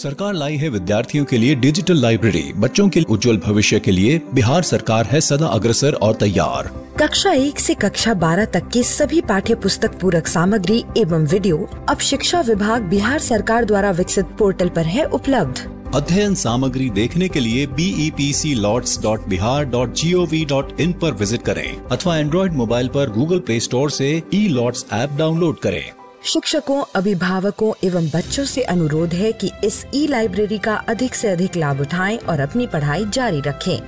सरकार लाई है विद्यार्थियों के लिए डिजिटल लाइब्रेरी। बच्चों के उज्जवल भविष्य के लिए बिहार सरकार है सदा अग्रसर और तैयार। कक्षा 1 से कक्षा 12 तक की सभी पाठ्य पुस्तक पूरक सामग्री एवं वीडियो अब शिक्षा विभाग बिहार सरकार द्वारा विकसित पोर्टल पर है उपलब्ध। अध्ययन सामग्री देखने के लिए BEPCLots.bihar.gov.in पर विजिट करें अथवा एंड्रॉइड मोबाइल पर गूगल प्ले स्टोर से E-Lots ऐप डाउनलोड करें। शिक्षकों, अभिभावकों एवं बच्चों से अनुरोध है कि इस लाइब्रेरी का अधिक से अधिक लाभ उठाएं और अपनी पढ़ाई जारी रखें।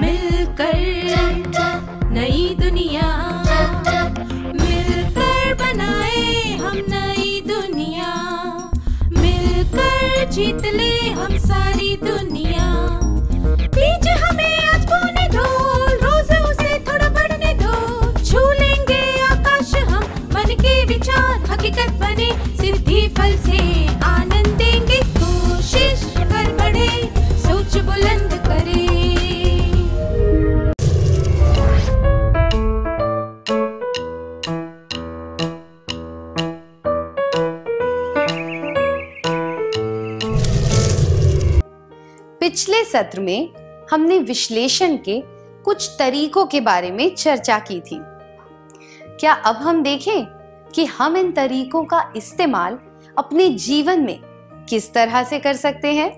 मिलकर नई दुनिया, मिलकर बनाए हम नई दुनिया, मिलकर जीत ले हम सारी दुनिया। बीच हमें आज बोने दो, रोज उसे थोड़ा बढ़ने दो, छू लेंगे आकाश हम, मन के विचार हकीकत बने, सिद्धि फल से आनंद देंगे, कोशिश कर बढ़े, सोच बुलंद करे। पिछले सत्र में हमने विश्लेषण के कुछ तरीकों के बारे में चर्चा की थी। क्या अब हम देखें कि हम इन तरीकों का इस्तेमाल अपने जीवन में किस तरह से कर सकते हैं?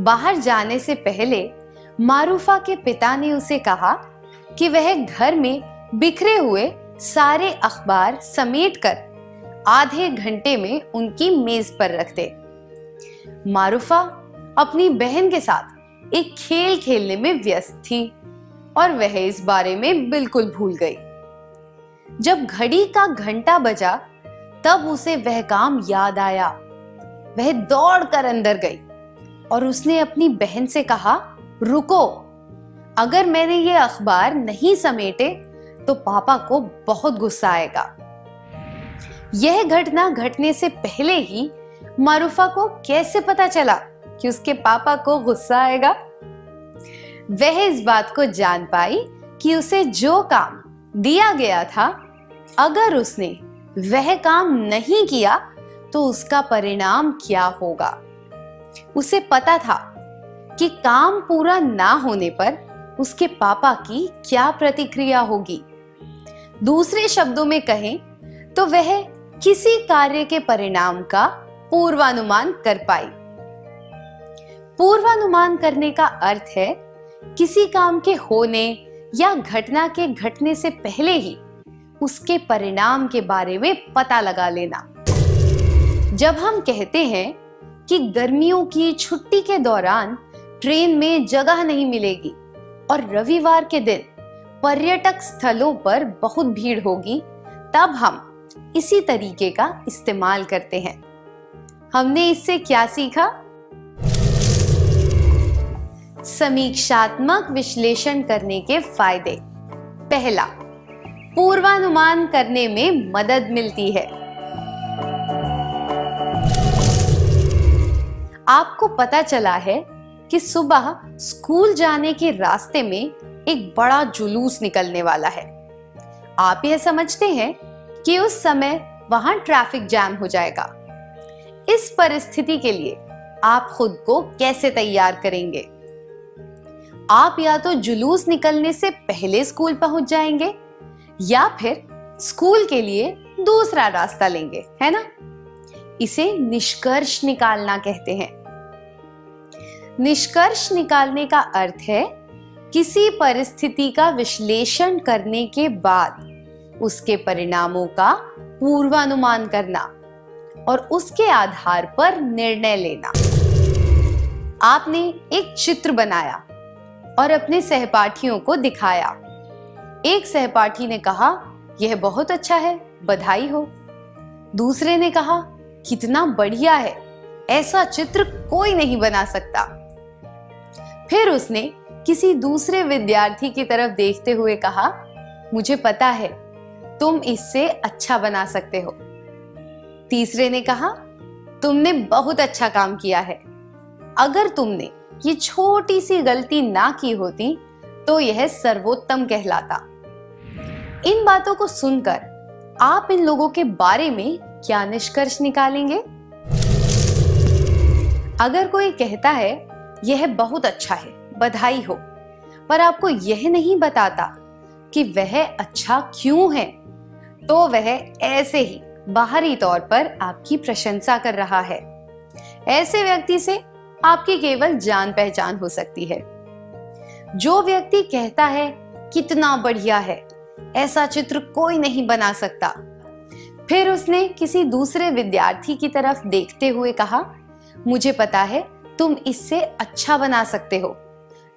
बाहर जाने से पहले मारूफा के पिता ने उसे कहा कि वह घर में बिखरे हुए सारे अखबार समेटकर आधे घंटे में उनकी मेज पर रख दे। मारूफा अपनी बहन के साथ एक खेल खेलने में व्यस्त थी और वह इस बारे में बिल्कुल भूल गई। जब घड़ी का घंटा बजा तब उसे वह काम याद आया। वह दौड़कर अंदर गई और उसने अपनी बहन से कहा, रुको, अगर मैंने ये अखबार नहीं समेटे तो पापा को बहुत गुस्सा आएगा। यह घटना घटने से पहले ही मारूफा को कैसे पता चला कि उसके पापा को गुस्सा आएगा? वह इस बात को जान पाई कि उसे जो काम दिया गया था, अगर उसने वह काम नहीं किया तो उसका परिणाम क्या होगा। उसे पता था कि काम पूरा ना होने पर उसके पापा की क्या प्रतिक्रिया होगी। दूसरे शब्दों में कहें तो वह किसी कार्य के परिणाम का पूर्वानुमान कर पाई। पूर्वानुमान करने का अर्थ है किसी काम के होने या घटना के घटने से पहले ही उसके परिणाम के बारे में पता लगा लेना। जब हम कहते हैं कि गर्मियों की छुट्टी के दौरान ट्रेन में जगह नहीं मिलेगी और रविवार के दिन पर्यटक स्थलों पर बहुत भीड़ होगी, तब हम इसी तरीके का इस्तेमाल करते हैं। हमने इससे क्या सीखा? समीक्षात्मक विश्लेषण करने के फायदे। पहला, पूर्वानुमान करने में मदद मिलती है। आपको पता चला है कि सुबह स्कूल जाने के रास्ते में एक बड़ा जुलूस निकलने वाला है। आप यह समझते हैं कि उस समय वहां ट्रैफिक जैम हो जाएगा। इस परिस्थिति के लिए आप खुद को कैसे तैयार करेंगे? आप या तो जुलूस निकलने से पहले स्कूल पहुंच जाएंगे या फिर स्कूल के लिए दूसरा रास्ता लेंगे, है ना? इसे निष्कर्ष निकालना कहते हैं। निष्कर्ष निकालने का अर्थ है किसी परिस्थिति का विश्लेषण करने के बाद उसके परिणामों का पूर्वानुमान करना और उसके आधार पर निर्णय लेना। आपने एक चित्र बनाया और अपने सहपाठियों को दिखाया। एक सहपाठी ने कहा, यह बहुत अच्छा है, बधाई हो। दूसरे ने कहा, कितना बढ़िया है, ऐसा चित्र कोई नहीं बना सकता। फिर उसने किसी दूसरे विद्यार्थी की तरफ देखते हुए कहा, मुझे पता है तुम इससे अच्छा बना सकते हो। तीसरे ने कहा, तुमने बहुत अच्छा काम किया है। अगर तुमने ये छोटी सी गलती ना की होती तो यह सर्वोत्तम कहलाता। इन बातों को सुनकर आप इन लोगों के बारे में क्या निष्कर्ष निकालेंगे? अगर कोई कहता है यह बहुत अच्छा है, बधाई हो, पर आपको यह नहीं बताता कि वह अच्छा क्यों है, तो वह ऐसे ही बाहरी तौर पर आपकी प्रशंसा कर रहा है। ऐसे व्यक्ति से आपकी केवल जान पहचान हो सकती है। जो व्यक्ति कहता है कितना बढ़िया है, ऐसा चित्र कोई नहीं बना सकता, फिर उसने किसी दूसरे विद्यार्थी की तरफ देखते हुए कहा, मुझे पता है तुम इससे अच्छा बना सकते हो,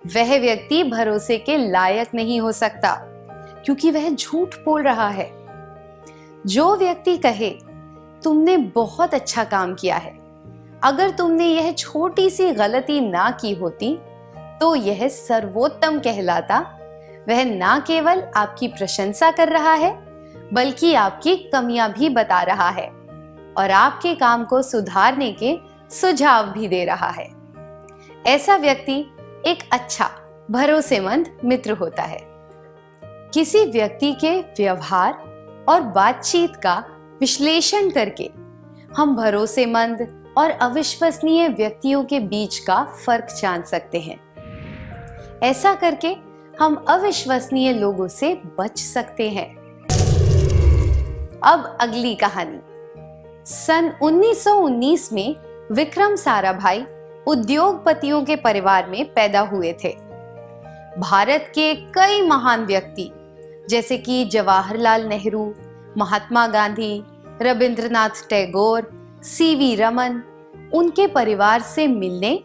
वह व्यक्ति भरोसे के लायक नहीं हो सकता, क्योंकि वह झूठ बोल रहा है। जो व्यक्ति कहे तुमने बहुत अच्छा काम किया है, अगर तुमने यह छोटी सी गलती ना की होती तो यह सर्वोत्तम कहलाता। वह ना केवल आपकी प्रशंसा कर रहा है, बल्कि आपकी कमियां भी बता रहा है और आपके काम को सुधारने के सुझाव भी दे रहा है। ऐसा व्यक्ति एक अच्छा भरोसेमंद मित्र होता है। किसी व्यक्ति के व्यवहार और बातचीत का विश्लेषण करके हम भरोसेमंद और अविश्वसनीय व्यक्तियों के बीच का फर्क जान सकते हैं। ऐसा करके हम अविश्वसनीय लोगों से बच सकते हैं। अब अगली कहानी। सन 1919 में विक्रम साराभाई उद्योगपतियों के परिवार में पैदा हुए थे। भारत के कई महान व्यक्ति जैसे कि जवाहरलाल नेहरू, महात्मा गांधी, रविंद्रनाथ टैगोर, सीवी रमन उनके परिवार से मिलने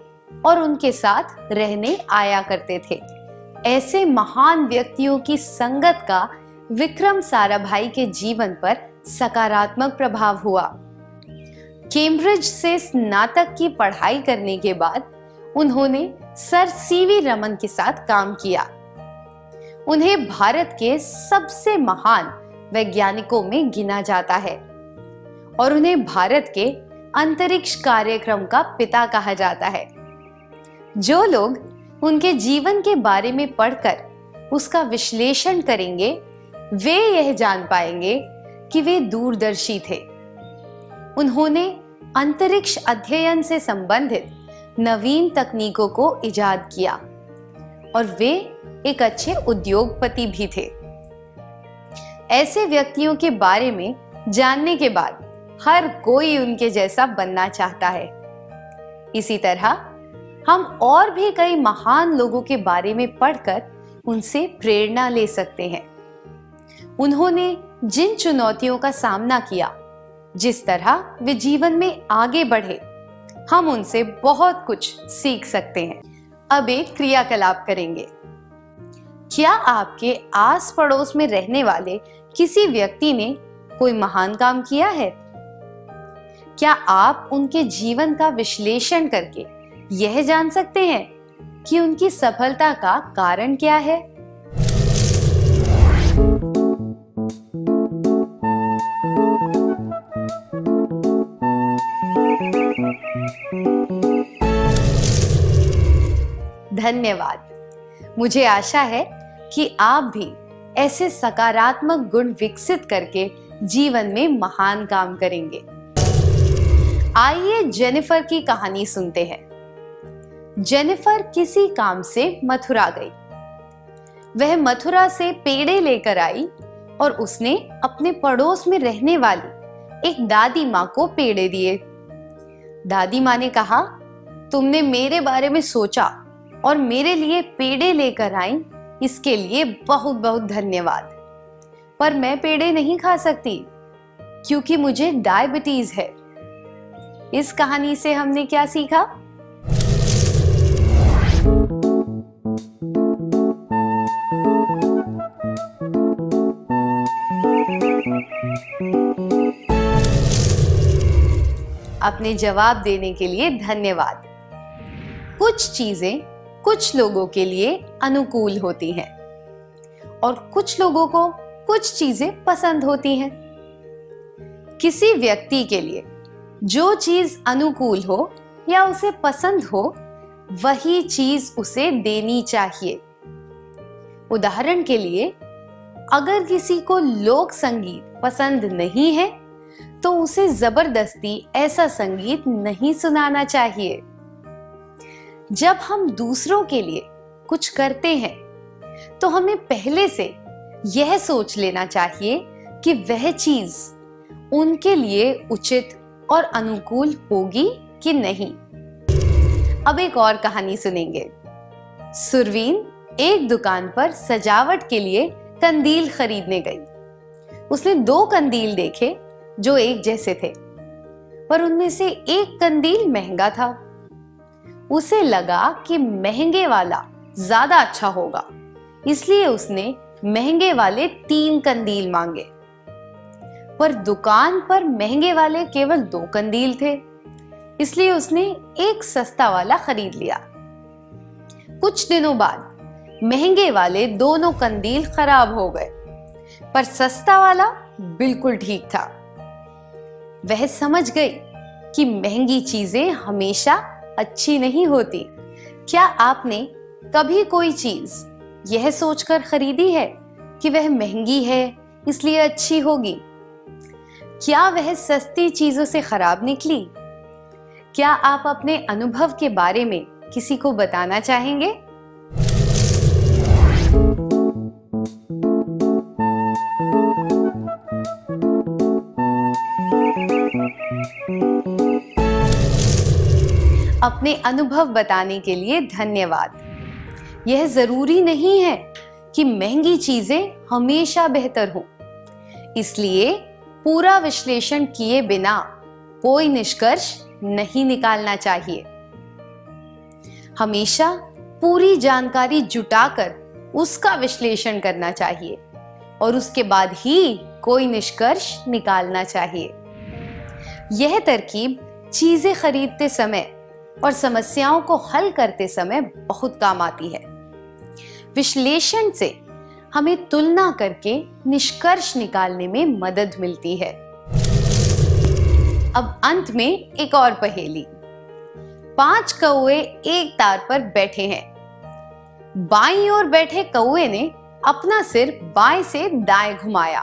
और उनके साथ रहने आया करते थे। ऐसे महान व्यक्तियों की संगत का विक्रम साराभाई के जीवन पर सकारात्मक प्रभाव हुआ। कैम्ब्रिज से स्नातक की पढ़ाई करने के बाद उन्होंने सर सीवी रमन के साथ काम किया। उन्हें भारत के सबसे महान वैज्ञानिकों में गिना जाता है और उन्हें भारत के अंतरिक्ष कार्यक्रम का पिता कहा जाता है। जो लोग उनके जीवन के बारे में पढ़कर उसका विश्लेषण करेंगे, वे यह जान पाएंगे कि वे दूरदर्शी थे। उन्होंने अंतरिक्ष अध्ययन से संबंधित नवीन तकनीकों को इजाद किया और वे एक अच्छे उद्योगपति भी थे। ऐसे व्यक्तियों के बारे में जानने के बाद हर कोई उनके जैसा बनना चाहता है। इसी तरह हम और भी कई महान लोगों के बारे में पढ़कर उनसे प्रेरणा ले सकते हैं। उन्होंने जिन चुनौतियों का सामना किया, जिस तरह वे जीवन में आगे बढ़े, हम उनसे बहुत कुछ सीख सकते हैं। अब एक क्रियाकलाप करेंगे। क्या आपके आस पड़ोस में रहने वाले किसी व्यक्ति ने कोई महान काम किया है? क्या आप उनके जीवन का विश्लेषण करके यह जान सकते हैं कि उनकी सफलता का कारण क्या है? धन्यवाद। मुझे आशा है कि आप भी ऐसे सकारात्मक गुण विकसित करके जीवन में महान काम करेंगे। आइए जेनिफर की कहानी सुनते हैं। जेनिफर किसी काम से मथुरा गई। वह मथुरा से पेड़े लेकर आई और उसने अपने पड़ोस में रहने वाली एक दादी माँ को पेड़े दिए। दादी माँ ने कहा, तुमने मेरे बारे में सोचा और मेरे लिए पेड़े लेकर आई, इसके लिए बहुत बहुत धन्यवाद। पर मैं पेड़े नहीं खा सकती क्योंकि मुझे डायबिटीज है। इस कहानी से हमने क्या सीखा? अपने जवाब देने के लिए धन्यवाद। कुछ चीजें कुछ लोगों के लिए अनुकूल होती हैं और कुछ लोगों को कुछ चीजें पसंद होती हैं। किसी व्यक्ति के लिए जो चीज अनुकूल हो या उसे पसंद हो, वही चीज उसे देनी चाहिए। उदाहरण के लिए, अगर किसी को लोक संगीत पसंद नहीं है तो उसे जबरदस्ती ऐसा संगीत नहीं सुनाना चाहिए। जब हम दूसरों के लिए कुछ करते हैं तो हमें पहले से यह सोच लेना चाहिए कि वह चीज उनके लिए उचित और अनुकूल होगी कि नहीं। अब एक और कहानी सुनेंगे। सुरवीन एक दुकान पर सजावट के लिए कंदील खरीदने गई। उसने 2 कंदील देखे जो एक जैसे थे, पर उनमें से एक कंदील महंगा था। उसे लगा कि महंगे वाला ज्यादा अच्छा होगा, इसलिए उसने महंगे वाले 3 कंदील मांगे। पर दुकान पर महंगे वाले केवल 2 कंदील थे, इसलिए उसने एक सस्ता वाला खरीद लिया। कुछ दिनों बाद महंगे वाले दोनों कंदील खराब हो गए, पर सस्ता वाला बिल्कुल ठीक था। वह समझ गई कि महंगी चीजें हमेशा अच्छी नहीं होती। क्या आपने कभी कोई चीज यह सोचकर खरीदी है कि वह महंगी है इसलिए अच्छी होगी? क्या वह सस्ती चीजों से खराब निकली? क्या आप अपने अनुभव के बारे में किसी को बताना चाहेंगे? अपने अनुभव बताने के लिए धन्यवाद। यह जरूरी नहीं है कि महंगी चीजें हमेशा बेहतर हों, इसलिए पूरा विश्लेषण किए बिना कोई निष्कर्ष नहीं निकालना चाहिए। हमेशा पूरी जानकारी जुटाकर उसका विश्लेषण करना चाहिए और उसके बाद ही कोई निष्कर्ष निकालना चाहिए। यह तरकीब चीजें खरीदते समय और समस्याओं को हल करते समय बहुत काम आती है। विश्लेषण से हमें तुलना करके निष्कर्ष निकालने में मदद मिलती है। अब अंत में एक और पहेली। 5 कौवे एक तार पर बैठे हैं। बाईं ओर बैठे कौवे ने अपना सिर बाएं से दाएं घुमाया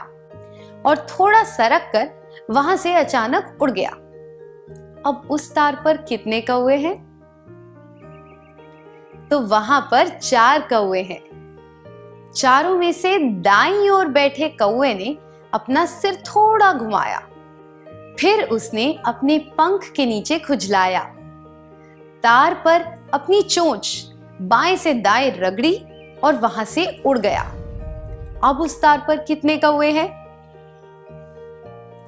और थोड़ा सरक कर वहां से अचानक उड़ गया। अब उस तार पर कितने कौवे हैं? तो वहां पर 4 कौवे हैं। चारों में से दाईं ओर बैठे कौवे ने अपना सिर थोड़ा घुमाया, फिर उसने अपने पंख के नीचे खुजलाया, तार पर अपनी चोंच बाएं से दाएं रगड़ी और वहां से उड़ गया। अब उस तार पर कितने कौवे हैं?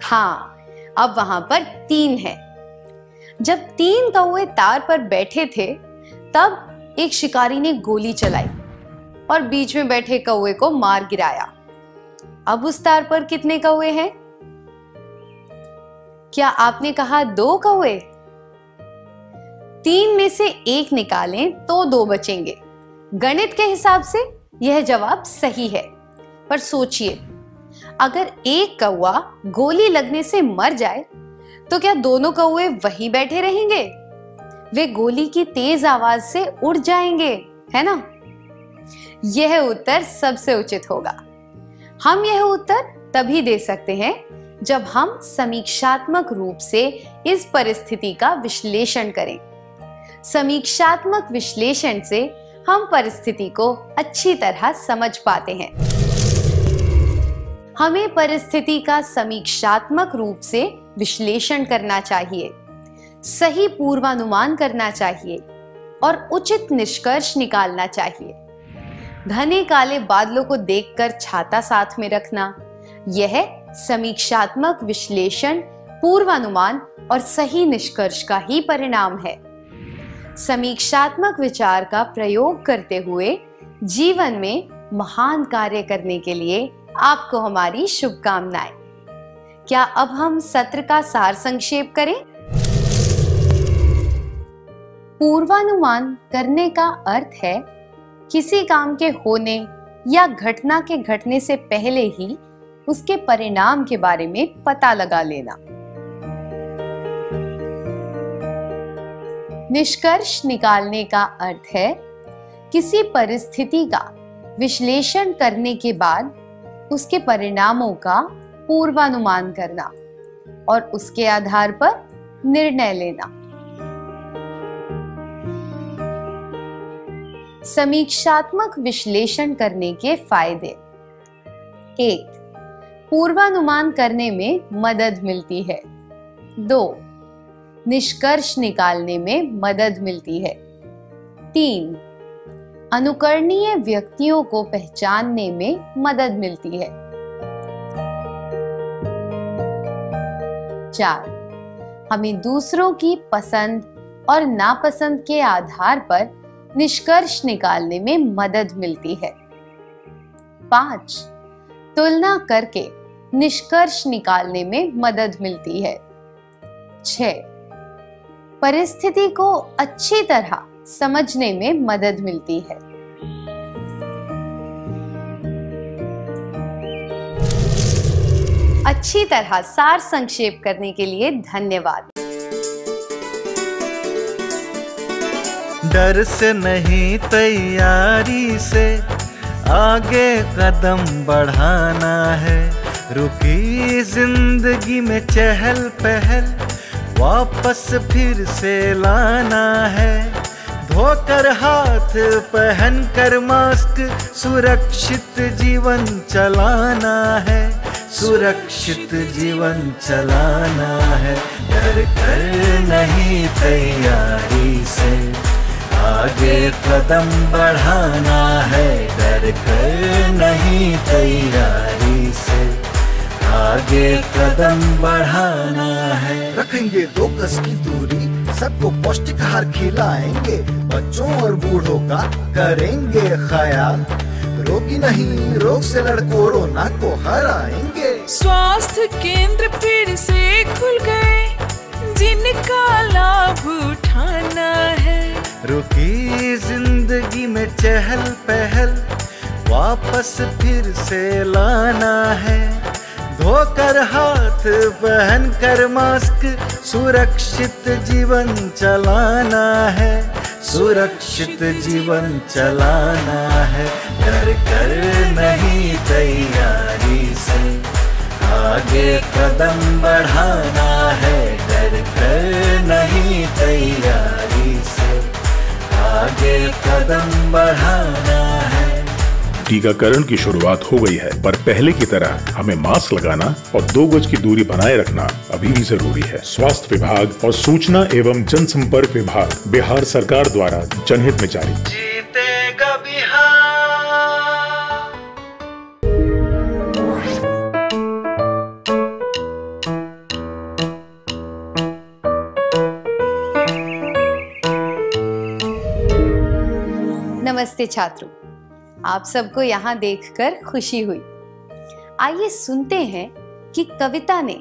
हाँ, अब वहां पर 3 हैं। जब 3 कौवे तार पर बैठे थे, तब एक शिकारी ने गोली चलाई और बीच में बैठे कौवे को मार गिराया। अब उस तार पर कितने कौवे हैं? क्या आपने कहा 2 कौवे? 3 में से 1 निकालें तो 2 बचेंगे। गणित के हिसाब से यह जवाब सही है, पर सोचिए, अगर एक कौवा गोली लगने से मर जाए तो क्या दोनों कौवे वहीं बैठे रहेंगे? वे गोली की तेज आवाज से उड़ जाएंगे, है ना? यह उत्तर सबसे उचित होगा। हम यह उत्तर तभी दे सकते हैं जब हम समीक्षात्मक रूप से इस परिस्थिति का विश्लेषण करें। समीक्षात्मक विश्लेषण से हम परिस्थिति को अच्छी तरह समझ पाते हैं। हमें परिस्थिति का समीक्षात्मक रूप से विश्लेषण करना चाहिए, सही पूर्वानुमान करना चाहिए और उचित निष्कर्ष निकालना चाहिए। घने काले बादलों को देखकर छाता साथ में रखना, यह समीक्षात्मक विश्लेषण, पूर्वानुमान और सही निष्कर्ष का ही परिणाम है। समीक्षात्मक विचार का प्रयोग करते हुए जीवन में महान कार्य करने के लिए आपको हमारी शुभकामनाएं। क्या अब हम सत्र का सार संक्षेप करें? पूर्वानुमान करने का अर्थ है किसी काम के होने या घटना के घटने से पहले ही उसके परिणाम के बारे में पता लगा लेना। निष्कर्ष निकालने का अर्थ है किसी परिस्थिति का विश्लेषण करने के बाद उसके परिणामों का पूर्वानुमान करना और उसके आधार पर निर्णय लेना। समीक्षात्मक विश्लेषण करने के फायदे। 1. पूर्वानुमान करने में मदद मिलती है। 2. निष्कर्ष निकालने में मदद मिलती है। 3. अनुकरणीय व्यक्तियों को पहचानने में मदद मिलती है। 4. हमें दूसरों की पसंद और नापसंद के आधार पर निष्कर्ष निकालने में मदद मिलती है। 5. तुलना करके निष्कर्ष निकालने में मदद मिलती है। 6. परिस्थिति को अच्छी तरह समझने में मदद मिलती है। अच्छी तरह सार संक्षेप करने के लिए धन्यवाद। डर से नहीं, तैयारी से आगे कदम बढ़ाना है। रुकी जिंदगी में चहल पहल वापस फिर से लाना है। धोकर हाथ पहन कर मास्क सुरक्षित जीवन चलाना है। सुरक्षित जीवन चलाना है। डर कर नहीं, तैयारी से आगे कदम बढ़ाना है। डर कर नहीं, तैयारी से आगे कदम बढ़ाना है। रखेंगे 2 गज की दूरी, सबको पौष्टिक आहार खिलाएंगे, बच्चों और बूढ़ों का करेंगे ख्याल। रोगी नहीं, रोग से लड़ कोरोना को हराएंगे। स्वास्थ्य केंद्र फिर से खुल गए, जिनका लाभ उठाना है। रुकी जिंदगी में चहल पहल वापस फिर से लाना है। धोकर हाथ पहन कर मास्क सुरक्षित जीवन चलाना है। सुरक्षित जीवन चलाना है। डर कर नहीं, तैयारी से आगे कदम बढ़ाना है। डर कर नहीं, तैयारी से आगे कदम बढ़ाना है। टीकाकरण की शुरुआत हो गई है, पर पहले की तरह हमें मास्क लगाना और 2 गज की दूरी बनाए रखना अभी भी जरूरी है। स्वास्थ्य विभाग और सूचना एवं जनसंपर्क विभाग बिहार सरकार द्वारा जनहित में जारी। जीतेगा बिहार। नमस्ते छात्रों, आप सबको यहाँ देखकर खुशी हुई। आइए सुनते हैं कि कविता ने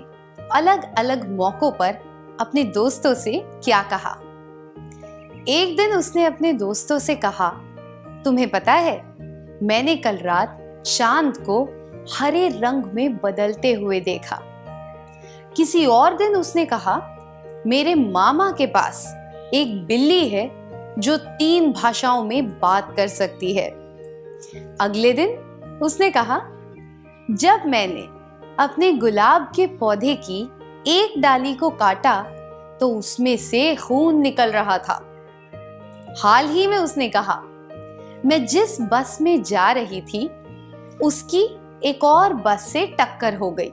अलग अलग मौकों पर अपने दोस्तों से क्या कहा। एक दिन उसने अपने दोस्तों से कहा, तुम्हें पता है, मैंने कल रात चांद को हरे रंग में बदलते हुए देखा। किसी और दिन उसने कहा, मेरे मामा के पास एक बिल्ली है जो 3 भाषाओं में बात कर सकती है। अगले दिन उसने कहा, जब मैंने अपने गुलाब के पौधे की एक डाली को काटा तो उसमें से खून निकल रहा था। हाल ही में उसने कहा, मैं जिस बस में जा रही थी उसकी एक और बस से टक्कर हो गई,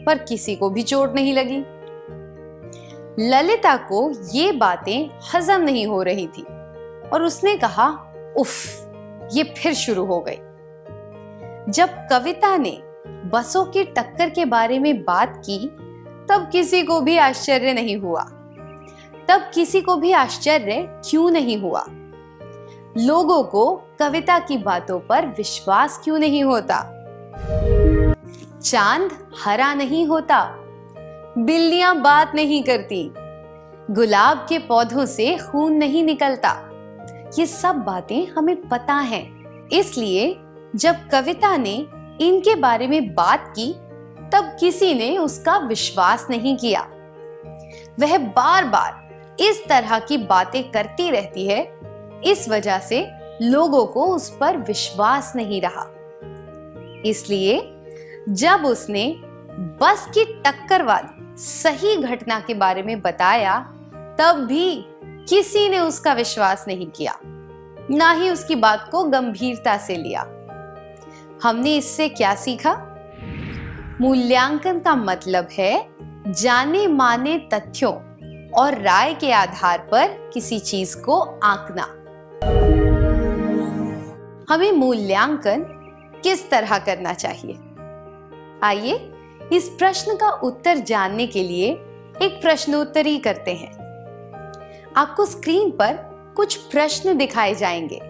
पर किसी को भी चोट नहीं लगी। ललिता को ये बातें हजम नहीं हो रही थी और उसने कहा, उफ, ये फिर शुरू हो गई। जब कविता ने बसों की टक्कर के बारे में बात की तब किसी को भी आश्चर्य नहीं हुआ। तब किसी को भी आश्चर्य क्यों नहीं हुआ? लोगों को कविता की बातों पर विश्वास क्यों नहीं होता? चांद हरा नहीं होता, बिल्लियां बात नहीं करती, गुलाब के पौधों से खून नहीं निकलता। ये सब बातें हमें पता हैं। इसलिए जब कविता ने इनके बारे में बात की तब किसी ने उसका विश्वास नहीं किया। वह बार बार इस तरह की बातें करती रहती है, इस वजह से लोगों को उस पर विश्वास नहीं रहा। इसलिए जब उसने बस की टक्कर वाली सही घटना के बारे में बताया, तब भी किसी ने उसका विश्वास नहीं किया, ना ही उसकी बात को गंभीरता से लिया। हमने इससे क्या सीखा? मूल्यांकन का मतलब है जाने माने तथ्यों और राय के आधार पर किसी चीज को आंकना। हमें मूल्यांकन किस तरह करना चाहिए? आइए इस प्रश्न का उत्तर जानने के लिए एक प्रश्नोत्तरी करते हैं। आपको स्क्रीन पर कुछ प्रश्न दिखाए जाएंगे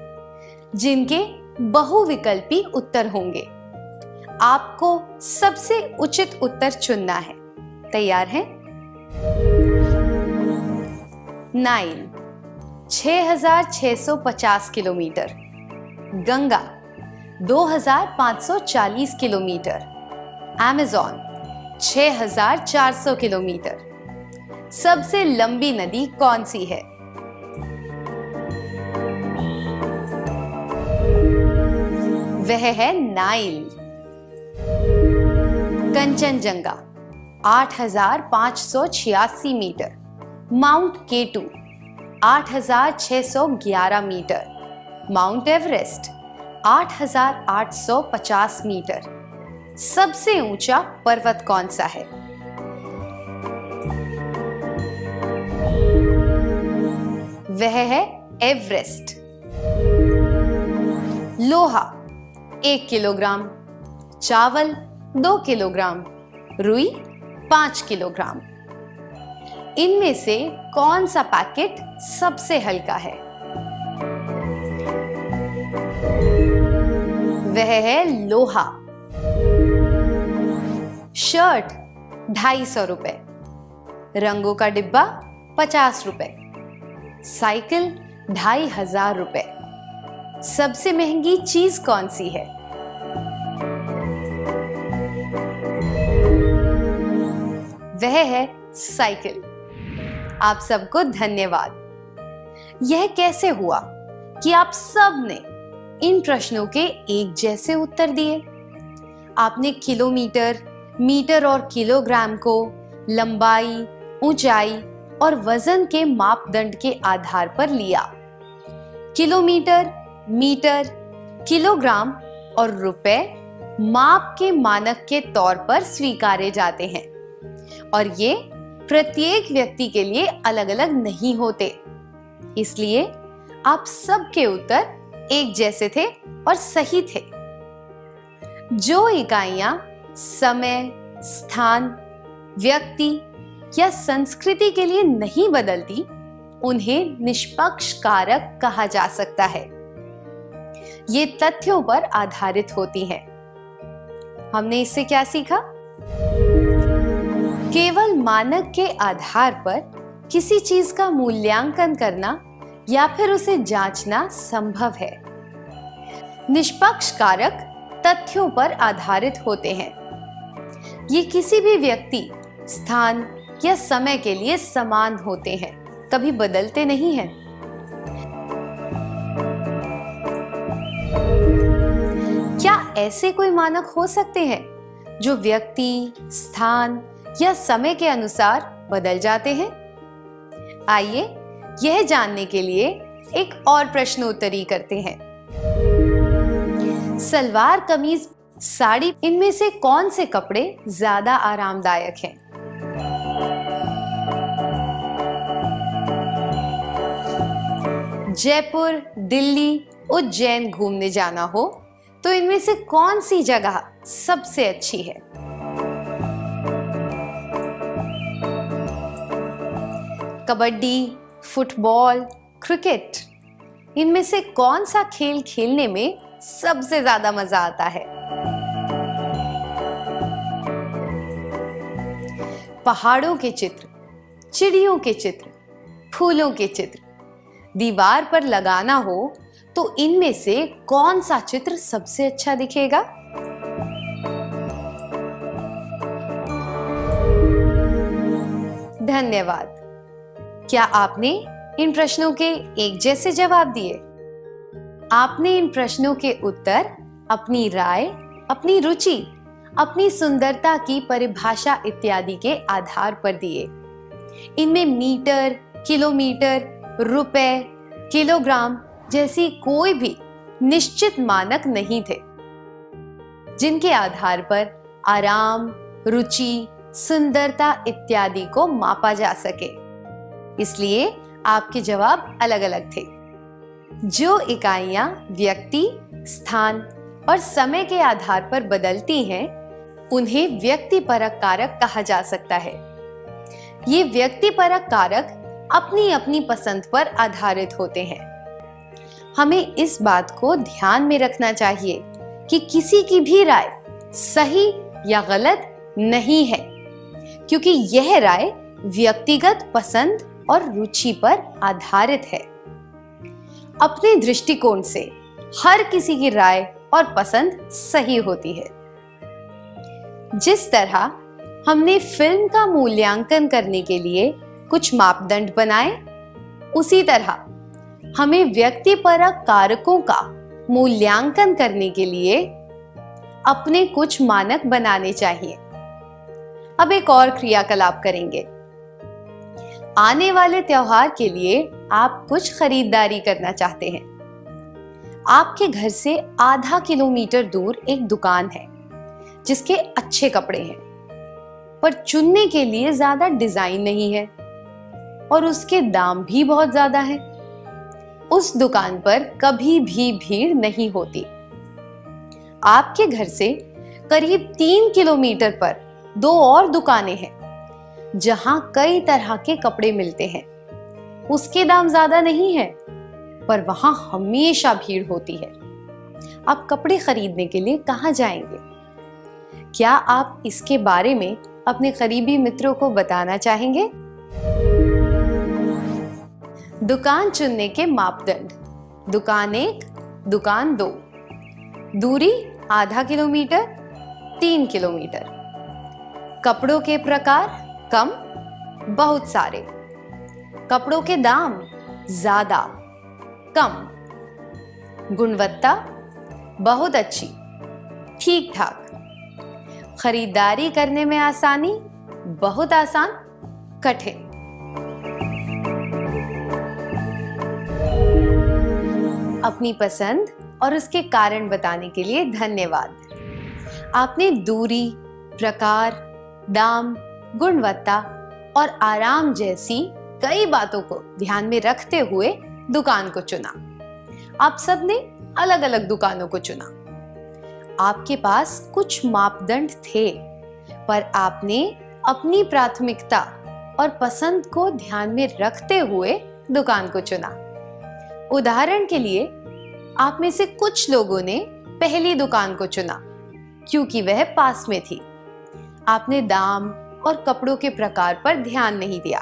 जिनके बहुविकल्पी उत्तर होंगे। आपको सबसे उचित उत्तर चुनना है। तैयार हैं? Nile 6650 kilometre, Ganga 2540 kilometre, Amazon 6400 kilometre. सबसे लंबी नदी कौन सी है? वह है Nile. Kanchenjunga 8586 metre, Mount K two 8611 metre, Mount Everest 8850 metre. सबसे ऊंचा पर्वत कौन सा है? वह है एवरेस्ट। लोहा 1 किलोग्राम, चावल 2 किलोग्राम, रुई 5 किलोग्राम। इनमें से कौन सा पैकेट सबसे हल्का है? वह है लोहा। शर्ट 250 रुपए, रंगों का डिब्बा 50 रुपए, साइकिल 2500 रुपए। सबसे महंगी चीज कौन सी है? वह है साइकिल। आप सबको धन्यवाद। यह कैसे हुआ कि आप सब ने इन प्रश्नों के एक जैसे उत्तर दिए? आपने किलोमीटर, मीटर और किलोग्राम को लंबाई, ऊंचाई और वजन के मापदंड के आधार पर लिया। किलोमीटर, मीटर, किलोग्राम और रुपए माप के मानक के तौर पर स्वीकारे जाते हैं और ये प्रत्येक व्यक्ति के लिए अलग अलग नहीं होते। इसलिए आप सबके उत्तर एक जैसे थे और सही थे। जो इकाइयां समय, स्थान, व्यक्ति या संस्कृति के लिए नहीं बदलती, उन्हें निष्पक्ष कारक कहा जा सकता है। ये तथ्यों पर आधारित होती हैं। हमने इससे क्या सीखा? केवल मानक के आधार पर किसी चीज का मूल्यांकन करना या फिर उसे जांचना संभव है। निष्पक्ष कारक तथ्यों पर आधारित होते हैं। ये किसी भी व्यक्ति, स्थान या समय के लिए समान होते हैं, कभी बदलते नहीं हैं। क्या ऐसे कोई मानक हो सकते हैं जो व्यक्ति, स्थान या समय के अनुसार बदल जाते हैं? आइए यह जानने के लिए एक और प्रश्नोत्तरी करते हैं। सलवार कमीज, साड़ी, इनमें से कौन से कपड़े ज्यादा आरामदायक हैं? जयपुर, दिल्ली, उज्जैन घूमने जाना हो तो इनमें से कौन सी जगह सबसे अच्छी है? कबड्डी, फुटबॉल, क्रिकेट, इनमें से कौन सा खेल खेलने में सबसे ज्यादा मजा आता है? पहाड़ों के चित्र, चिड़ियों के चित्र, फूलों के चित्र दीवार पर लगाना हो तो इनमें से कौन सा चित्र सबसे अच्छा दिखेगा? धन्यवाद। क्या आपने इन प्रश्नों के एक जैसे जवाब दिए? आपने इन प्रश्नों के उत्तर अपनी राय, अपनी रुचि, अपनी सुंदरता की परिभाषा इत्यादि के आधार पर दिए। इनमें मीटर, किलोमीटर, रुपए, किलोग्राम जैसी कोई भी निश्चित मानक नहीं थे जिनके आधार पर आराम, रुचि, सुंदरता इत्यादि को मापा जा सके। इसलिए आपके जवाब अलग अलग थे। जो इकाइयां व्यक्ति, स्थान और समय के आधार पर बदलती हैं, उन्हें व्यक्तिपरक कारक कहा जा सकता है। ये व्यक्तिपरक कारक अपनी अपनी पसंद पर आधारित होते हैं। हमें इस बात को ध्यान में रखना चाहिए कि किसी की भी राय सही या गलत नहीं है, क्योंकि यह राय व्यक्तिगत पसंद और रुचि पर आधारित है। अपने दृष्टिकोण से हर किसी की राय और पसंद सही होती है। जिस तरह हमने फिल्म का मूल्यांकन करने के लिए कुछ मापदंड बनाए, उसी तरह हमें व्यक्तिपरक कारकों का मूल्यांकन करने के लिए अपने कुछ मानक बनाने चाहिए। अब एक और क्रियाकलाप करेंगे। आने वाले त्योहार के लिए आप कुछ खरीदारी करना चाहते हैं। आपके घर से आधा किलोमीटर दूर एक दुकान है जिसके अच्छे कपड़े हैं, पर चुनने के लिए ज्यादा डिजाइन नहीं है और उसके दाम भी बहुत ज्यादा है। उस दुकान पर कभी भी भीड़ नहीं होती। आपके घर से करीब 3 किलोमीटर पर 2 और दुकानें हैं जहां कई तरह के कपड़े मिलते हैं। उसके दाम ज्यादा नहीं है, पर वहां हमेशा भीड़ होती है। आप कपड़े खरीदने के लिए कहां जाएंगे? क्या आप इसके बारे में अपने करीबी मित्रों को बताना चाहेंगे? दुकान चुनने के मापदंड: दुकान 1, दुकान 2, दूरी आधा किलोमीटर, 3 किलोमीटर, कपड़ों के प्रकार कम, बहुत सारे, कपड़ों के दाम ज्यादा, कम, गुणवत्ता बहुत अच्छी, ठीक ठाक, खरीदारी करने में आसानी, बहुत आसान, कठिन। अपनी पसंद और उसके कारण बताने के लिए धन्यवाद। आपने दूरी, प्रकार, दाम, गुणवत्ता और आराम जैसी कई बातों को ध्यान में रखते हुए दुकान को चुना। आप सबने अलग अलग दुकानों को चुना। आपके पास कुछ मापदंड थे, पर आपने अपनी प्राथमिकता और पसंद को ध्यान में रखते हुए दुकान को चुना। उदाहरण के लिए, आप में से कुछ लोगों ने पहली दुकान को चुना क्योंकि वह पास में थी। आपने दाम और कपड़ों के प्रकार पर ध्यान नहीं दिया।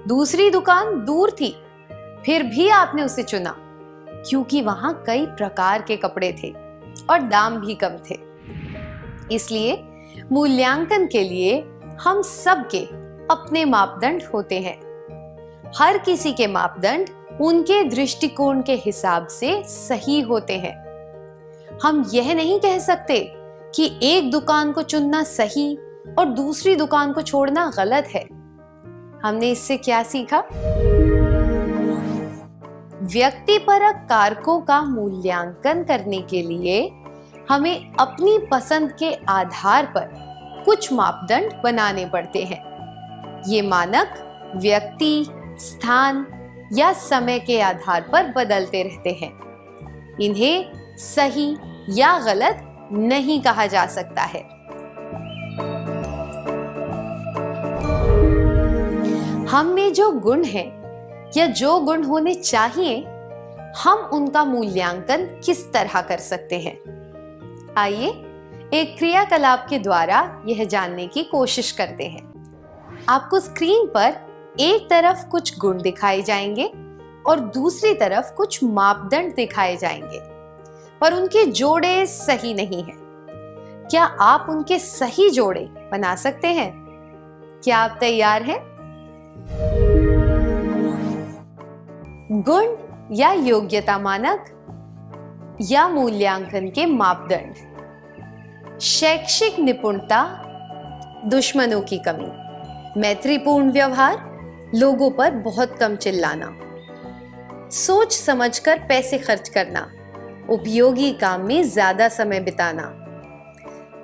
दूसरी दुकान दूर थी, फिर भी आपने उसे चुना क्योंकि वहां कई प्रकार के कपड़े थे और दाम भी कम थे। इसलिए मूल्यांकन के लिए हम सबके अपने मापदंड होते हैं। हर किसी के मापदंड उनके दृष्टिकोण के हिसाब से सही होते हैं। हम यह नहीं कह सकते कि एक दुकान को चुनना सही और दूसरी दुकान को छोड़ना गलत है। हमने इससे क्या सीखा? व्यक्तिपरक कारकों का मूल्यांकन करने के लिए हमें अपनी पसंद के आधार पर कुछ मापदंड बनाने पड़ते हैं। ये मानक व्यक्ति, स्थान या समय के आधार पर बदलते रहते हैं। इन्हें सही या गलत नहीं कहा जा सकता है। हम में जो गुण हैं या जो गुण होने चाहिए, हम उनका मूल्यांकन किस तरह कर सकते हैं? आइए एक क्रियाकलाप के द्वारा यह जानने की कोशिश करते हैं। आपको स्क्रीन पर एक तरफ कुछ गुण दिखाए जाएंगे और दूसरी तरफ कुछ मापदंड दिखाए जाएंगे, पर उनके जोड़े सही नहीं हैं। क्या आप उनके सही जोड़े बना सकते हैं? क्या आप तैयार हैं? गुण या योग्यता मानक या मूल्यांकन के मापदंड, शैक्षिक निपुणता, दुश्मनों की कमी, मैत्रीपूर्ण व्यवहार, लोगों पर बहुत कम चिल्लाना, सोच समझकर पैसे खर्च करना, उपयोगी काम में ज्यादा समय बिताना,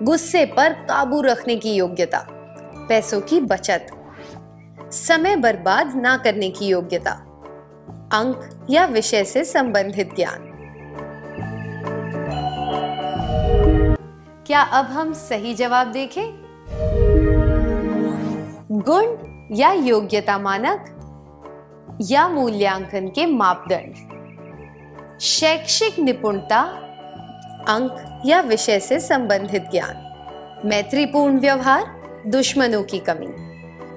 गुस्से पर काबू रखने की योग्यता, पैसों की बचत, समय बर्बाद ना करने की योग्यता, अंक या विषय से संबंधित ज्ञान। क्या अब हम सही जवाब देखें? गुण या योग्यता मानक या मूल्यांकन के मापदंड, शैक्षिक निपुणता, अंक या विषय से संबंधित ज्ञान, मैत्रीपूर्ण व्यवहार, दुश्मनों की कमी,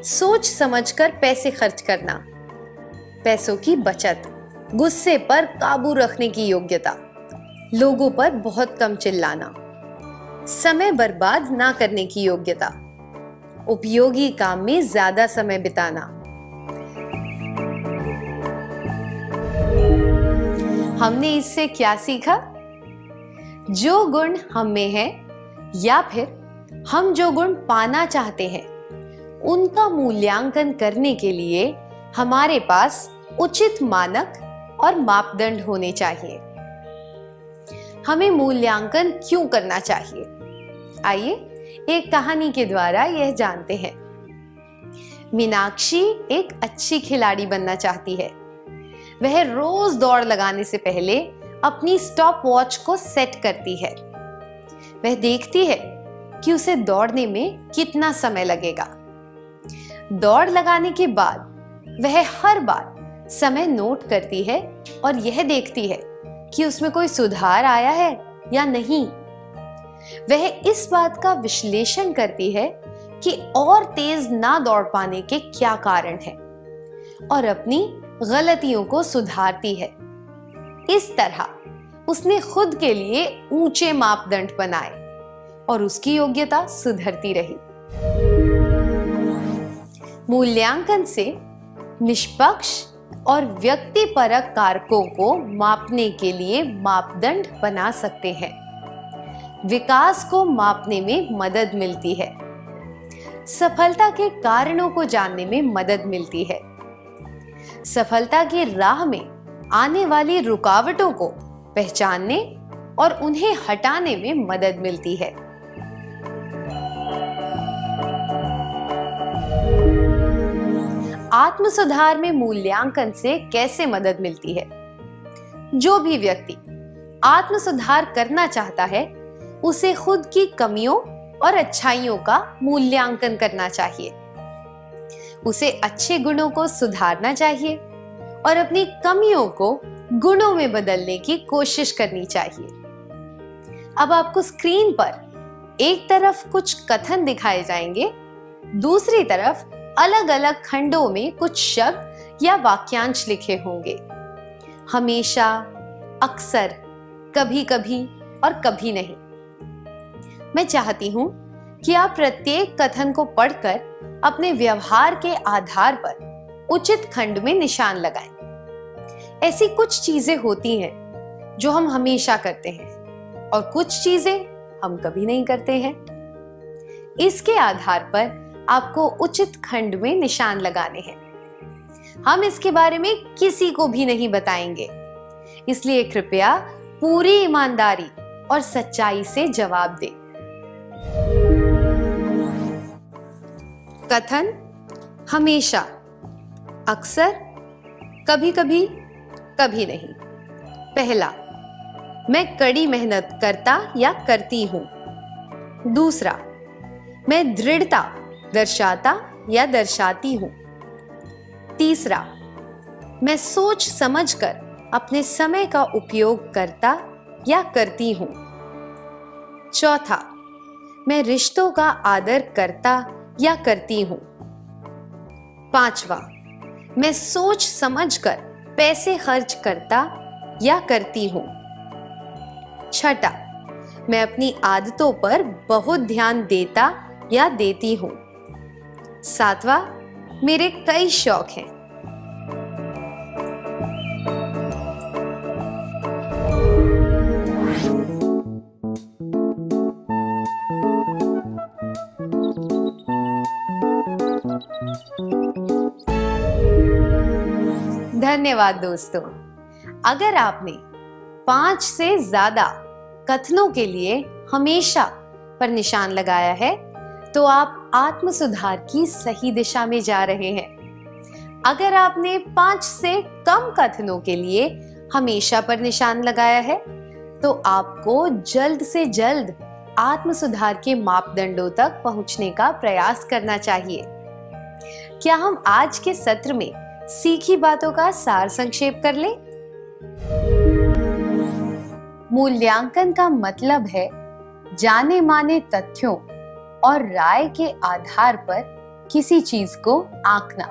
सोच समझकर पैसे खर्च करना, पैसों की बचत, गुस्से पर काबू रखने की योग्यता, लोगों पर बहुत कम चिल्लाना, समय बर्बाद ना करने की योग्यता, उपयोगी काम में ज्यादा समय बिताना। हमने इससे क्या सीखा? जो गुण हम में है या फिर हम जो गुण पाना चाहते हैं, उनका मूल्यांकन करने के लिए हमारे पास उचित मानक और मापदंड होने चाहिए। हमें मूल्यांकन क्यों करना चाहिए? आइए एक कहानी के द्वारा यह जानते हैं। मीनाक्षी एक अच्छी खिलाड़ी बनना चाहती है। वह रोज दौड़ लगाने से पहले अपनी स्टॉप वॉच को सेट करती है। वह देखती है कि उसे दौड़ने में कितना समय लगेगा। दौड़ लगाने के बाद वह हर बार समय नोट करती है और यह देखती है कि उसमें कोई सुधार आया है या नहीं। वह इस बात का विश्लेषण करती है कि और तेज ना दौड़ पाने के क्या कारण हैं और अपनी गलतियों को सुधारती है। इस तरह उसने खुद के लिए ऊंचे मापदंड बनाए और उसकी योग्यता सुधरती रही। मूल्यांकन से निष्पक्ष और व्यक्तिपरक कारकों को मापने के लिए मापदंड बना सकते हैं। विकास को मापने में मदद मिलती है। सफलता के कारणों को जानने में मदद मिलती है। सफलता की राह में आने वाली रुकावटों को पहचानने और उन्हें हटाने में मदद मिलती है। आत्म सुधार में मूल्यांकन से कैसे मदद मिलती है? जो भी व्यक्ति आत्म सुधार करना चाहता है, उसे खुद की कमियों और अच्छाइयों का मूल्यांकन करना चाहिए। उसे अच्छे गुणों को सुधारना चाहिए और अपनी कमियों को गुणों में बदलने की कोशिश करनी चाहिए। अब आपको स्क्रीन पर एक तरफ कुछ कथन दिखाए जाएंगे, दूसरी तरफ अलग अलग खंडों में कुछ शब्द या वाक्यांश लिखे होंगे। हमेशा, अक्सर, कभी कभी और कभी नहीं। मैं चाहती हूं कि आप प्रत्येक कथन को पढ़कर अपने व्यवहार के आधार पर उचित खंड में निशान लगाएं। ऐसी कुछ चीजें होती हैं जो हम हमेशा करते हैं और कुछ चीजें हम कभी नहीं करते हैं। इसके आधार पर आपको उचित खंड में निशान लगाने हैं। हम इसके बारे में किसी को भी नहीं बताएंगे, इसलिए कृपया पूरी ईमानदारी और सच्चाई से जवाब दें। कथन: हमेशा, अक्सर, कभी कभी, कभी नहीं। पहला, मैं कड़ी मेहनत करता या करती हूं। दूसरा, मैं दृढ़ता दर्शाता या दर्शाती हूं। तीसरा, मैं सोच समझकर अपने समय का उपयोग करता या करती हूं। चौथा, मैं रिश्तों का आदर करता या करती हूं। पांचवा, मैं सोच समझकर पैसे खर्च करता या करती हूं। छठा, मैं अपनी आदतों पर बहुत ध्यान देता या देती हूं। सातवां, मेरे कई शौक हैं। धन्यवाद दोस्तों। अगर आपने 5 से ज्यादा कथनों के लिए हमेशा पर निशान लगाया है तो आप आत्म सुधार की सही दिशा में जा रहे हैं। अगर आपने 5 से कम कथनों के लिए हमेशा पर निशान लगाया है तो आपको जल्द से जल्द आत्म सुधार के मापदंडों तक पहुंचने का प्रयास करना चाहिए। क्या हम आज के सत्र में सीखी बातों का सार संक्षेप कर लें? मूल्यांकन का मतलब है जाने माने तथ्यों और राय के आधार पर किसी चीज को आंकना।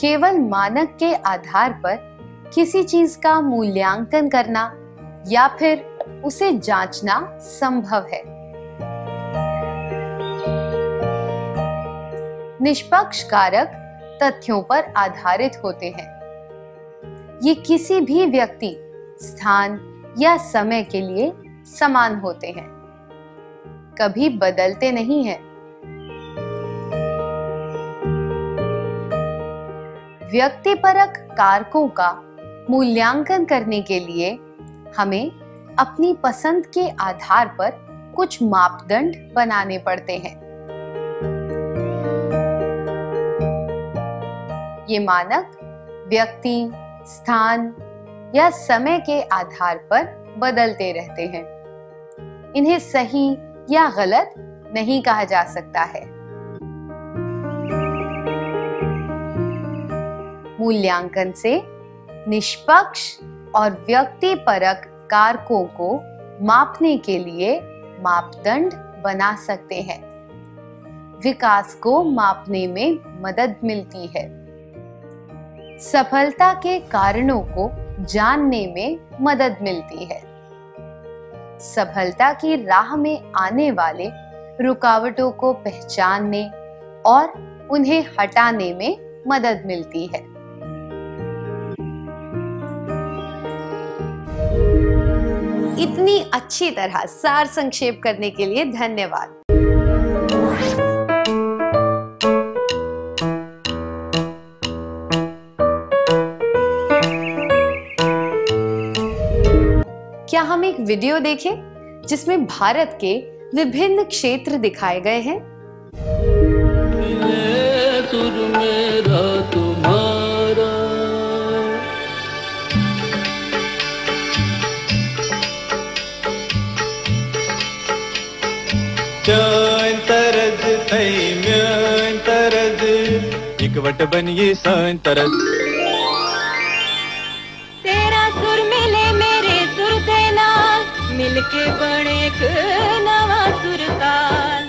केवल मानक के आधार पर किसी चीज का मूल्यांकन करना या फिर उसे जांचना संभव है। निष्पक्ष कारक तथ्यों पर आधारित होते हैं। ये किसी भी व्यक्ति, स्थान या समय के लिए समान होते हैं, कभी बदलते नहीं हैं। व्यक्तिपरक कारकों का मूल्यांकन करने के लिए हमें अपनी पसंद के आधार पर कुछ मापदंड बनाने पड़ते हैं। ये मानक व्यक्ति, स्थान या समय के आधार पर बदलते रहते हैं। इन्हें सही या गलत नहीं कहा जा सकता है। मूल्यांकन से निष्पक्ष और व्यक्तिपरक कारकों को मापने के लिए मापदंड बना सकते हैं। विकास को मापने में मदद मिलती है। सफलता के कारणों को जानने में मदद मिलती है। सफलता की राह में आने वाले रुकावटों को पहचानने और उन्हें हटाने में मदद मिलती है। इतनी अच्छी तरह सार संक्षेप करने के लिए धन्यवाद। क्या हम एक वीडियो देखें जिसमें भारत के विभिन्न क्षेत्र दिखाए गए हैं? सुर मेरा तुम्हारा म्यान तरज थई म्यान तरज इकवट बनिए सान तरज तेरा सुर मिले मेरे सुर दे नाल मिलके बने एक नवा सुर ताल।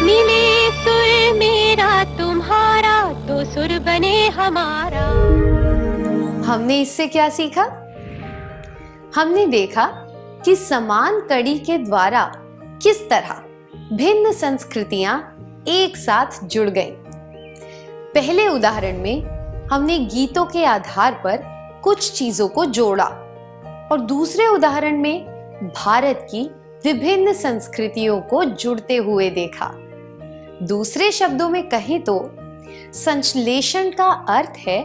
मिले सुर मेरा तुम्हारा तो सुर बने हमारा। हमने इससे क्या सीखा? हमने देखा कि समान कड़ी के द्वारा किस तरह भिन्न संस्कृतियां एक साथ जुड़ गईं। पहले उदाहरण में हमने गीतों के आधार पर कुछ चीजों को जोड़ा और दूसरे उदाहरण में भारत की विभिन्न संस्कृतियों को जुड़ते हुए देखा। दूसरे शब्दों में कहें तो संश्लेषण का अर्थ है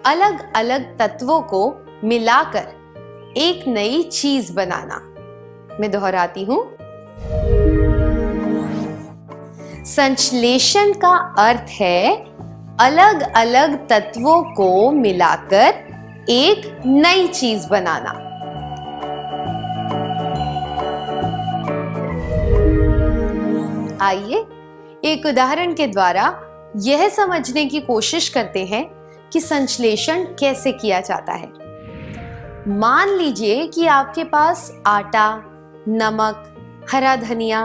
अलग अलग तत्वों को मिलाकर एक नई चीज बनाना। मैं दोहराती हूं, संश्लेषण का अर्थ है अलग अलग तत्वों को मिलाकर एक नई चीज बनाना। आइए एक उदाहरण के द्वारा यह समझने की कोशिश करते हैं कि संश्लेषण कैसे किया जाता है। मान लीजिए कि आपके पास आटा, नमक, हरा धनिया,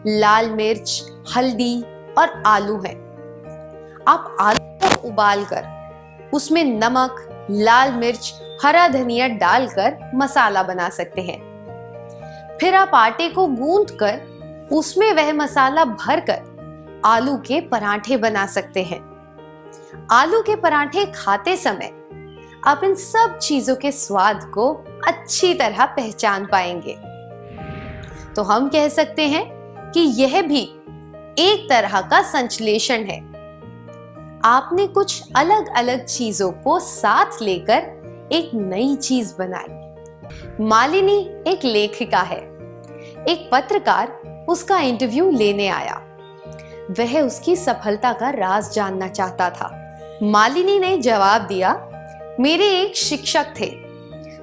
लाल मिर्च, हल्दी और आलू है। आप आलू को उबालकर उसमें नमक, लाल मिर्च, हरा धनिया डालकर मसाला बना सकते हैं। फिर आप आटे को गूंथकर उसमें वह मसाला भरकर आलू के पराठे बना सकते हैं। आलू के पराठे खाते समय आप इन सब चीजों के स्वाद को अच्छी तरह पहचान पाएंगे। तो हम कह सकते हैं कि यह भी एक तरह का संश्लेषण है। आपने कुछ अलग अलग चीजों को साथ लेकर एक नई चीज बनाई। मालिनी एक लेखिका है। एक पत्रकार उसका इंटरव्यू लेने आया। वह उसकी सफलता का राज जानना चाहता था। मालिनी ने जवाब दिया, मेरे एक शिक्षक थे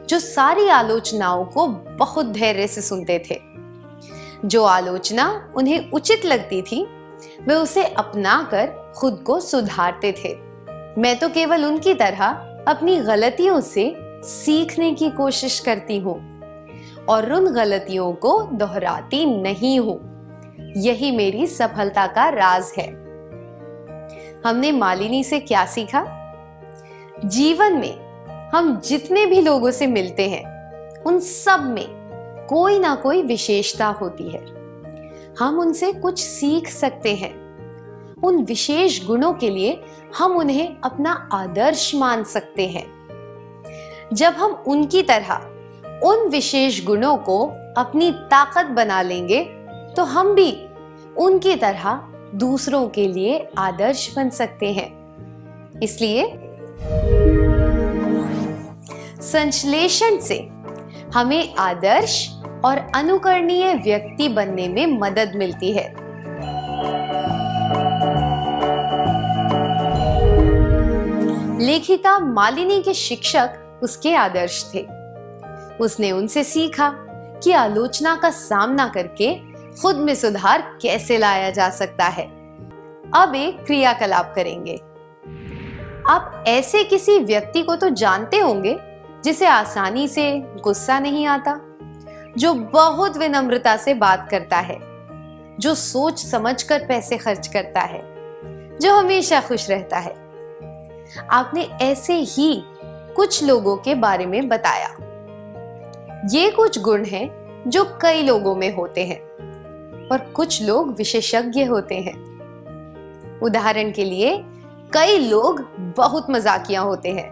जो सारी आलोचनाओं को बहुत धैर्य से सुनते थे। जो आलोचना उन्हें उचित लगती थी वे उसे अपनाकर खुद को सुधारते थे। मैं तो केवल उनकी तरह अपनी गलतियों से सीखने की कोशिश करती हूँ और उन गलतियों को दोहराती नहीं हूँ। यही मेरी सफलता का राज है। हमने मालिनी से क्या सीखा? जीवन में हम जितने भी लोगों से मिलते हैं उन सब में कोई ना कोई विशेषता होती है। हम उनसे कुछ सीख सकते हैं। उन विशेष गुणों के लिए हम उन्हें अपना आदर्श मान सकते हैं। जब हम उनकी तरह उन विशेष गुणों को अपनी ताकत बना लेंगे तो हम भी उनकी तरह दूसरों के लिए आदर्श बन सकते हैं। इसलिए संश्लेषण से हमें आदर्श और अनुकरणीय व्यक्ति बनने में मदद मिलती है। लेखिका मालिनी के शिक्षक उसके आदर्श थे। उसने उनसे सीखा कि आलोचना का सामना करके खुद में सुधार कैसे लाया जा सकता है। अब एक क्रियाकलाप करेंगे। आप ऐसे किसी व्यक्ति को तो जानते होंगे जिसे आसानी से गुस्सा नहीं आता, जो बहुत विनम्रता से बात करता है, जो सोच समझकर पैसे खर्च करता है, जो हमेशा खुश रहता है। आपने ऐसे ही कुछ लोगों के बारे में बताया। ये कुछ गुण हैं जो कई लोगों में होते हैं और कुछ लोग विशेषज्ञ होते हैं। उदाहरण के लिए, कई लोग बहुत मजाकिया होते हैं,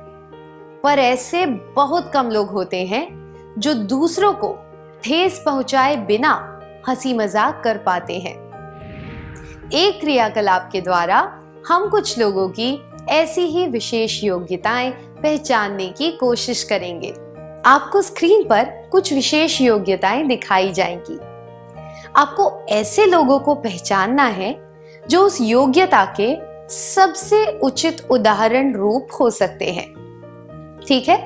पर ऐसे बहुत कम लोग होते हैं जो दूसरों को ठेस पहुंचाए बिना हंसी मजाक कर पाते हैं। एक क्रियाकलाप के द्वारा हम कुछ लोगों की ऐसी ही विशेष योग्यताएं पहचानने की कोशिश करेंगे। आपको स्क्रीन पर कुछ विशेष योग्यताएं दिखाई जाएंगी। आपको ऐसे लोगों को पहचानना है जो उस योग्यता के सबसे उचित उदाहरण रूप हो सकते हैं। ठीक है?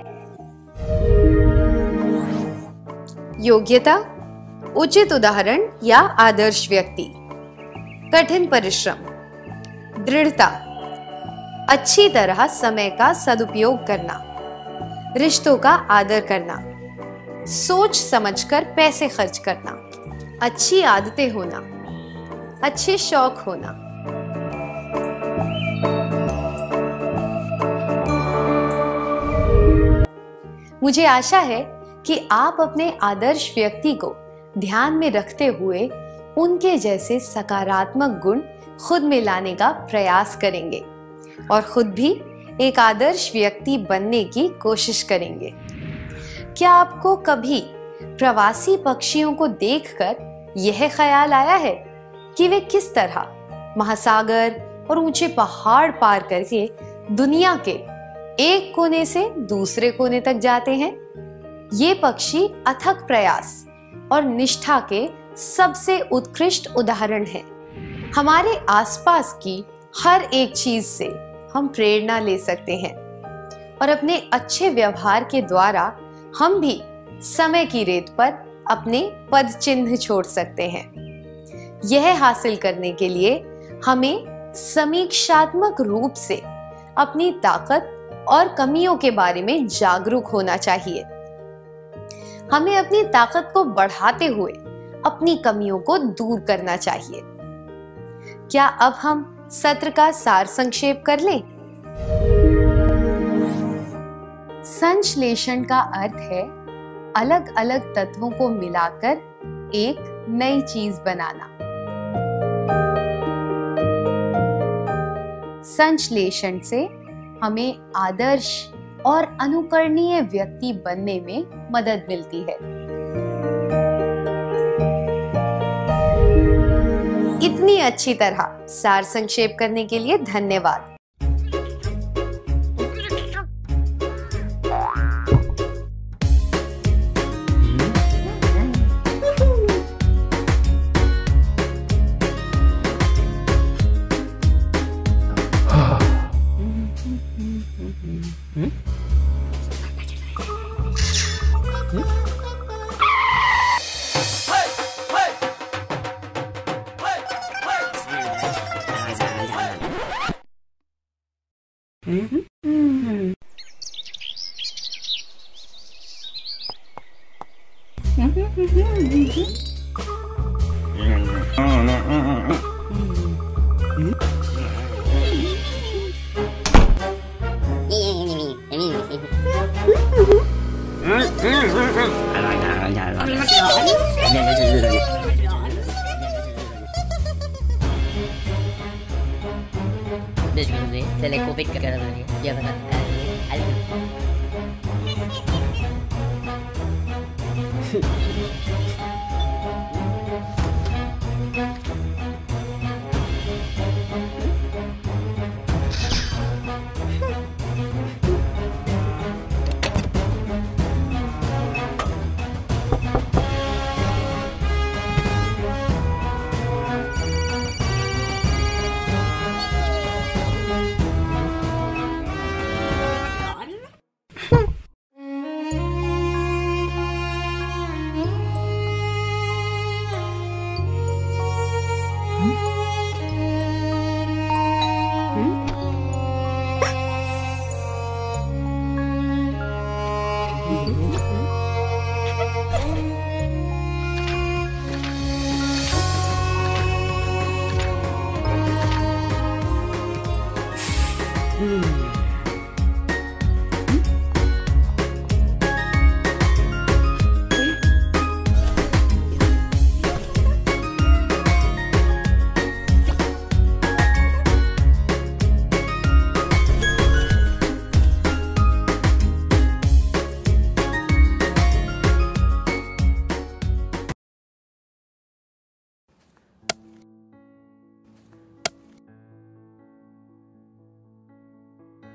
योग्यता, उचित उदाहरण या आदर्श व्यक्ति। कठिन परिश्रम, दृढ़ता, अच्छी तरह समय का सदुपयोग करना, रिश्तों का आदर करना, सोच समझकर पैसे खर्च करना, अच्छी आदतें होना, अच्छे शौक होना। मुझे आशा है कि आप अपने आदर्श व्यक्ति को ध्यान में रखते हुए उनके जैसे सकारात्मक गुण खुद में लाने का प्रयास करेंगे और खुद भी एक आदर्श व्यक्ति बनने की कोशिश करेंगे। क्या आपको कभी प्रवासी पक्षियों को देखकर यह ख्याल आया है कि वे किस तरह महासागर और ऊंचे पहाड़ पार करके दुनिया के एक कोने से दूसरे कोने तक जाते हैं? ये पक्षी अथक प्रयास और निष्ठा के सबसे उत्कृष्ट उदाहरण हैं। हमारे आसपास की हर एक चीज से हम प्रेरणा ले सकते हैं और अपने अच्छे व्यवहार के द्वारा हम भी समय की रेत पर अपने पद चिन्ह छोड़ सकते हैं। यह हासिल करने के लिए हमें समीक्षात्मक रूप से अपनी ताकत और कमियों के बारे में जागरूक होना चाहिए। हमें अपनी ताकत को बढ़ाते हुए अपनी कमियों को दूर करना चाहिए। क्या अब हम सत्र का सार संक्षेप कर लें? संश्लेषण का अर्थ है अलग अलग तत्वों को मिलाकर एक नई चीज बनाना। संश्लेषण से हमें आदर्श और अनुकरणीय व्यक्ति बनने में मदद मिलती है। इतनी अच्छी तरह सार संक्षेप करने के लिए धन्यवाद।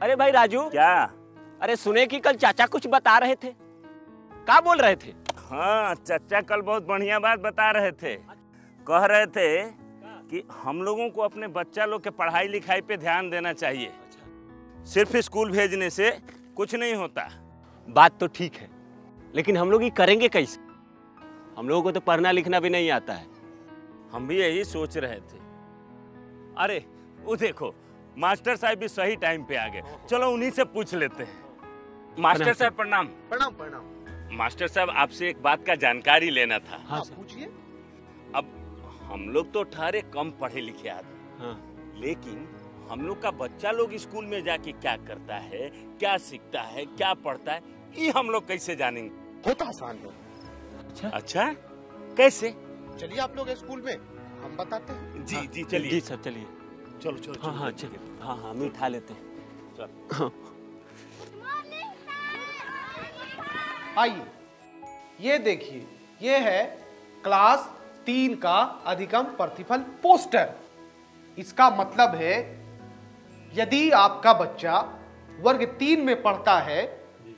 अरे भाई राजू, क्या? अरे सुने कि कल चाचा कुछ बता रहे थे, क्या बोल रहे थे? हाँ, चाचा कल बहुत बढ़िया बात बता रहे थे। कह रहे थे कि हम लोगों को अपने बच्चा लोग के पढ़ाई लिखाई पे ध्यान देना चाहिए। सिर्फ स्कूल भेजने से कुछ नहीं होता। बात तो ठीक है, लेकिन हम लोग ये करेंगे कैसे? हम लोगों को तो पढ़ना लिखना भी नहीं आता है। हम भी यही सोच रहे थे। अरे वो देखो, मास्टर साहब भी सही टाइम पे आ गए। चलो उन्हीं से पूछ लेते हैं। मास्टर साहब प्रणाम। प्रणाम प्रणाम। मास्टर साहब, आपसे एक बात का जानकारी लेना था। हाँ, पूछिए। अब हम लोग तो ठहरे कम पढ़े लिखे आदमी, हाँ। लेकिन हम लोग का बच्चा लोग स्कूल में जाके क्या करता है, क्या सीखता है, क्या पढ़ता है, ये हम लोग कैसे जानेंगे? बहुत आसान है। अच्छा, कैसे? चलिए आप लोग स्कूल में, हम बताते हैं। जी जी चलिए। जी सर चलिए। चलो चलो। हाँ हाँ चलिए। हाँ हाँ हम उठा लेते हैं। चल। आइए, ये देखिए, ये है क्लास 3 का अधिगम प्रतिफल पोस्टर। इसका मतलब है यदि आपका बच्चा वर्ग 3 में पढ़ता है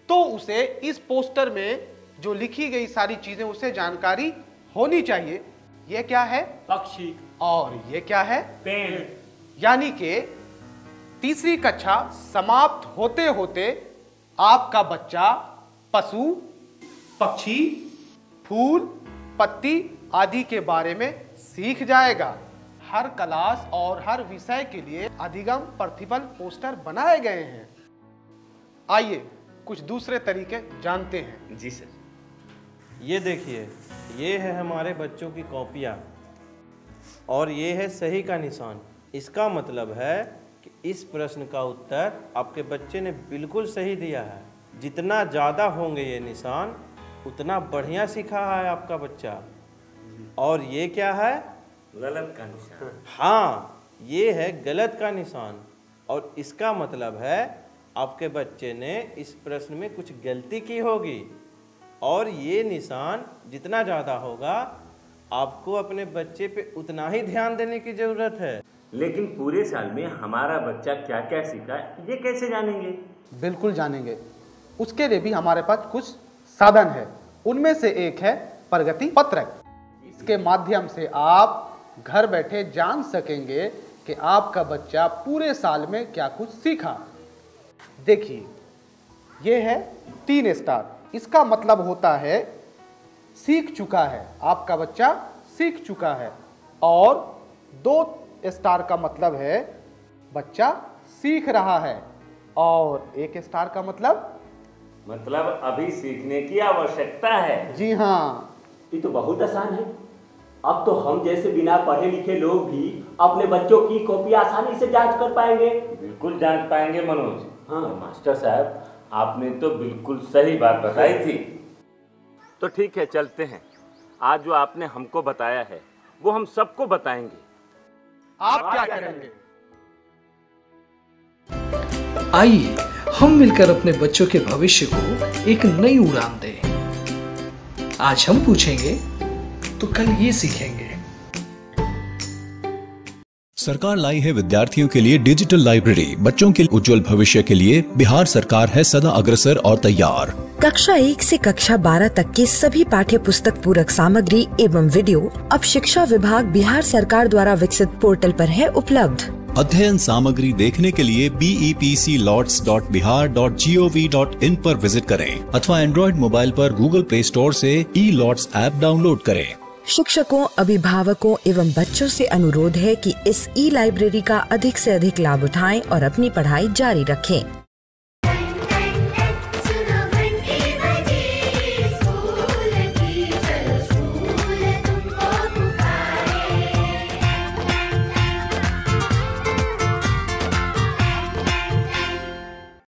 तो उसे इस पोस्टर में जो लिखी गई सारी चीजें उसे जानकारी होनी चाहिए। ये क्या है? पक्षी। और ये क्या है? पेड़। यानी कि तीसरी कक्षा समाप्त होते होते आपका बच्चा पशु, पक्षी, फूल, पत्ती आदि के बारे में सीख जाएगा। हर क्लास और हर विषय के लिए अधिगम प्रतिफल पोस्टर बनाए गए हैं। आइए कुछ दूसरे तरीके जानते हैं। जी सर। ये देखिए, ये है हमारे बच्चों की कॉपियाँ और ये है सही का निशान। इसका मतलब है कि इस प्रश्न का उत्तर आपके बच्चे ने बिल्कुल सही दिया है। जितना ज़्यादा होंगे ये निशान उतना बढ़िया सीखा है आपका बच्चा। और ये क्या है? गलत का निशान। हाँ, ये है गलत का निशान और इसका मतलब है आपके बच्चे ने इस प्रश्न में कुछ गलती की होगी। और ये निशान जितना ज़्यादा होगा आपको अपने बच्चे पे उतना ही ध्यान देने की जरूरत है। लेकिन पूरे साल में हमारा बच्चा क्या क्या सीखा ये कैसे जानेंगे? बिल्कुल जानेंगे। उसके लिए भी हमारे पास कुछ साधन है। उनमें से एक है प्रगति पत्रक। इसके माध्यम से आप घर बैठे जान सकेंगे कि आपका बच्चा पूरे साल में क्या कुछ सीखा। देखिए, ये है 3 स्टार। इसका मतलब होता है सीख चुका है, आपका बच्चा सीख चुका है। और 2 स्टार का मतलब है बच्चा सीख रहा है। और 1 स्टार का मतलब अभी सीखने की आवश्यकता है। जी हाँ, ये तो बहुत आसान है। अब तो हम जैसे बिना पढ़े लिखे लोग भी अपने बच्चों की कॉपी आसानी से जांच कर पाएंगे। बिल्कुल जांच पाएंगे मनोज। हाँ मास्टर साहब, आपने तो बिल्कुल सही बात बताई थी। तो ठीक है, चलते हैं। आज जो आपने हमको बताया है वो हम सबको बताएंगे। आप क्या करेंगे? आइए हम मिलकर अपने बच्चों के भविष्य को एक नई उड़ान दें। आज हम पूछेंगे तो कल ये सीखेंगे। सरकार लाई है विद्यार्थियों के लिए डिजिटल लाइब्रेरी। बच्चों के उज्जवल भविष्य के लिए बिहार सरकार है सदा अग्रसर और तैयार। कक्षा 1 से कक्षा 12 तक की सभी पाठ्य पुस्तक पूरक सामग्री एवं वीडियो अब शिक्षा विभाग बिहार सरकार द्वारा विकसित पोर्टल पर है उपलब्ध। अध्ययन सामग्री देखने के लिए bepclots.bihar.gov.in पर विजिट करें अथवा एंड्रॉइड मोबाइल पर गूगल प्ले स्टोर से ई-लॉट्स ऐप डाउनलोड करें। शिक्षकों, अभिभावकों एवं बच्चों से अनुरोध है कि इस ई लाइब्रेरी का अधिक से अधिक लाभ उठाएं और अपनी पढ़ाई जारी रखें।